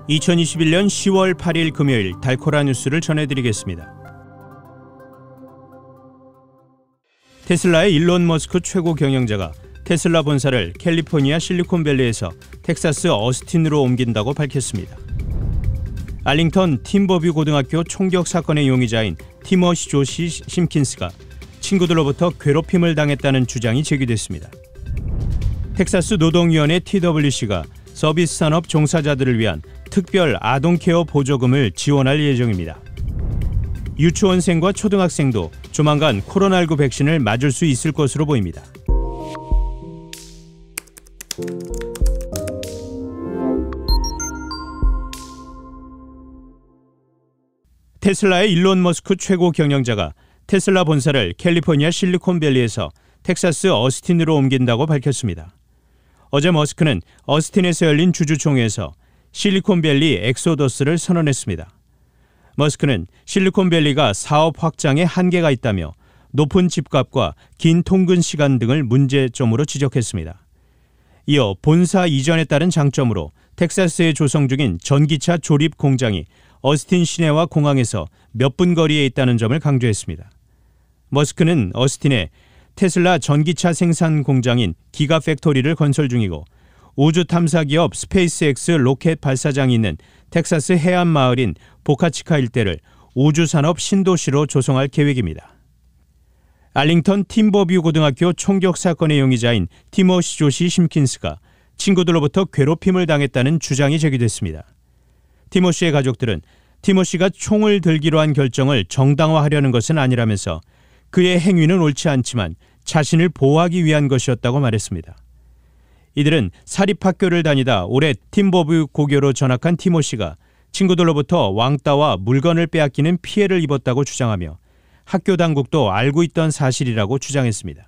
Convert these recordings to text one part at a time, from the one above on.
2021년 10월 8일 금요일 달코라 뉴스를 전해드리겠습니다. 테슬라의 일론 머스크 최고 경영자가 테슬라 본사를 캘리포니아 실리콘밸리에서 텍사스 어스틴으로 옮긴다고 밝혔습니다. 알링턴 팀버뷰 고등학교 총격 사건의 용의자인 티머시 조시 심킨스가 친구들로부터 괴롭힘을 당했다는 주장이 제기됐습니다. 텍사스 노동위원회 TWC가 서비스 산업 종사자들을 위한 특별 아동 케어 보조금을 지원할 예정입니다. 유치원생과 초등학생도 조만간 코로나19 백신을 맞을 수 있을 것으로 보입니다. 테슬라의 일론 머스크 최고 경영자가 테슬라 본사를 캘리포니아 실리콘밸리에서 텍사스 어스틴으로 옮긴다고 밝혔습니다. 어제 머스크는 어스틴에서 열린 주주총회에서 실리콘밸리 엑소더스를 선언했습니다. 머스크는 실리콘밸리가 사업 확장에 한계가 있다며 높은 집값과 긴 통근 시간 등을 문제점으로 지적했습니다. 이어 본사 이전에 따른 장점으로 텍사스에 조성 중인 전기차 조립 공장이 어스틴 시내와 공항에서 몇 분 거리에 있다는 점을 강조했습니다. 머스크는 어스틴에 테슬라 전기차 생산 공장인 기가팩토리를 건설 중이고 우주 탐사 기업 스페이스X 로켓 발사장이 있는 텍사스 해안 마을인 보카치카 일대를 우주산업 신도시로 조성할 계획입니다. 알링턴 팀버뷰 고등학교 총격 사건의 용의자인 티머시 조시 심킨스가 친구들로부터 괴롭힘을 당했다는 주장이 제기됐습니다. 티머시의 가족들은 티머시가 총을 들기로 한 결정을 정당화하려는 것은 아니라면서 그의 행위는 옳지 않지만 자신을 보호하기 위한 것이었다고 말했습니다. 이들은 사립학교를 다니다 올해 팀버뷰 고교로 전학한 티머시가 친구들로부터 왕따와 물건을 빼앗기는 피해를 입었다고 주장하며 학교 당국도 알고 있던 사실이라고 주장했습니다.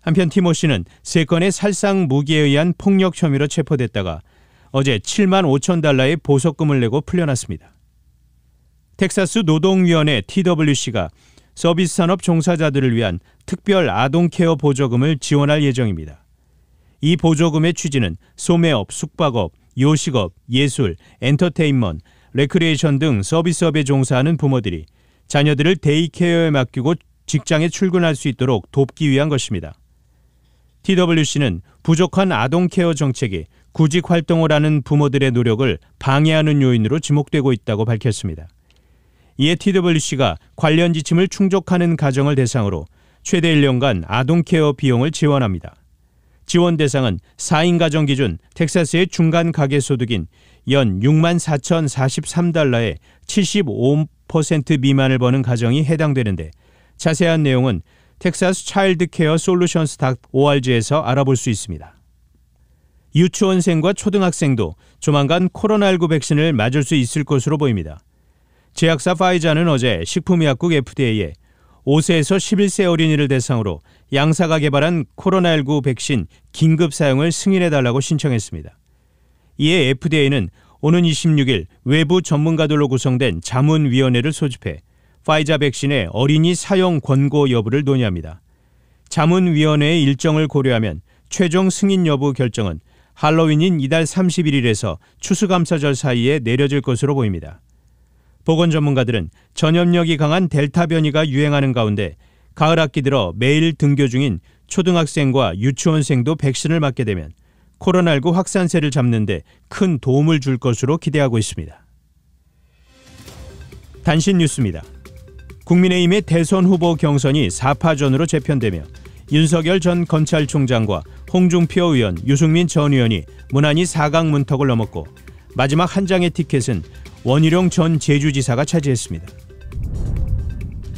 한편 티머시는 3건의 살상 무기에 의한 폭력 혐의로 체포됐다가 어제 7만 5천 달러의 보석금을 내고 풀려났습니다. 텍사스 노동위원회 TWC가 서비스 산업 종사자들을 위한 특별 아동 케어 보조금을 지원할 예정입니다. 이 보조금의 취지는 소매업, 숙박업, 요식업, 예술, 엔터테인먼트, 레크리에이션 등 서비스업에 종사하는 부모들이 자녀들을 데이케어에 맡기고 직장에 출근할 수 있도록 돕기 위한 것입니다. TWC는 부족한 아동 케어 정책이 구직 활동을 하는 부모들의 노력을 방해하는 요인으로 지목되고 있다고 밝혔습니다. 이에 TWC가 관련 지침을 충족하는 가정을 대상으로 최대 1년간 아동 케어 비용을 지원합니다. 지원 대상은 4인 가정 기준 텍사스의 중간 가계소득인 연 6만 4,043달러의 75% 미만을 버는 가정이 해당되는데 자세한 내용은 텍사스 차일드 케어 솔루션스.org에서 알아볼 수 있습니다. 유치원생과 초등학생도 조만간 코로나19 백신을 맞을 수 있을 것으로 보입니다. 제약사 파이자는 어제 식품의약국 FDA에 5세에서 11세 어린이를 대상으로 양사가 개발한 코로나19 백신 긴급 사용을 승인해달라고 신청했습니다. 이에 FDA는 오는 26일 외부 전문가들로 구성된 자문위원회를 소집해 파이자 백신의 어린이 사용 권고 여부를 논의합니다. 자문위원회의 일정을 고려하면 최종 승인 여부 결정은 할로윈인 이달 31일에서 추수감사절 사이에 내려질 것으로 보입니다. 보건 전문가들은 전염력이 강한 델타 변이가 유행하는 가운데 가을 학기 들어 매일 등교 중인 초등학생과 유치원생도 백신을 맞게 되면 코로나19 확산세를 잡는 데 큰 도움을 줄 것으로 기대하고 있습니다. 단신 뉴스입니다. 국민의힘의 대선 후보 경선이 4파전으로 재편되며 윤석열 전 검찰총장과 홍준표 의원, 유승민 전 의원이 무난히 4강 문턱을 넘었고 마지막 한 장의 티켓은 원희룡 전 제주지사가 차지했습니다.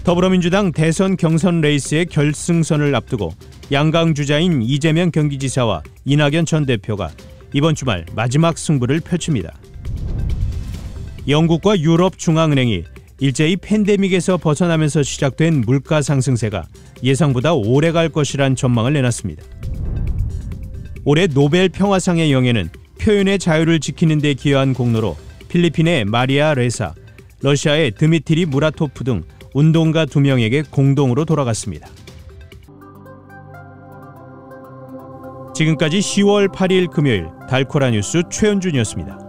더불어민주당 대선 경선 레이스의 결승선을 앞두고 양강 주자인 이재명 경기지사와 이낙연 전 대표가 이번 주말 마지막 승부를 펼칩니다. 영국과 유럽 중앙은행이 일제히 팬데믹에서 벗어나면서 시작된 물가 상승세가 예상보다 오래 갈 것이란 전망을 내놨습니다. 올해 노벨 평화상의 영예는 표현의 자유를 지키는 데 기여한 공로로 필리핀의 마리아 레사, 러시아의 드미트리 무라토프 등 운동가 2명에게 공동으로 돌아갔습니다. 지금까지 10월 8일 금요일 달코라 뉴스 최현준이었습니다.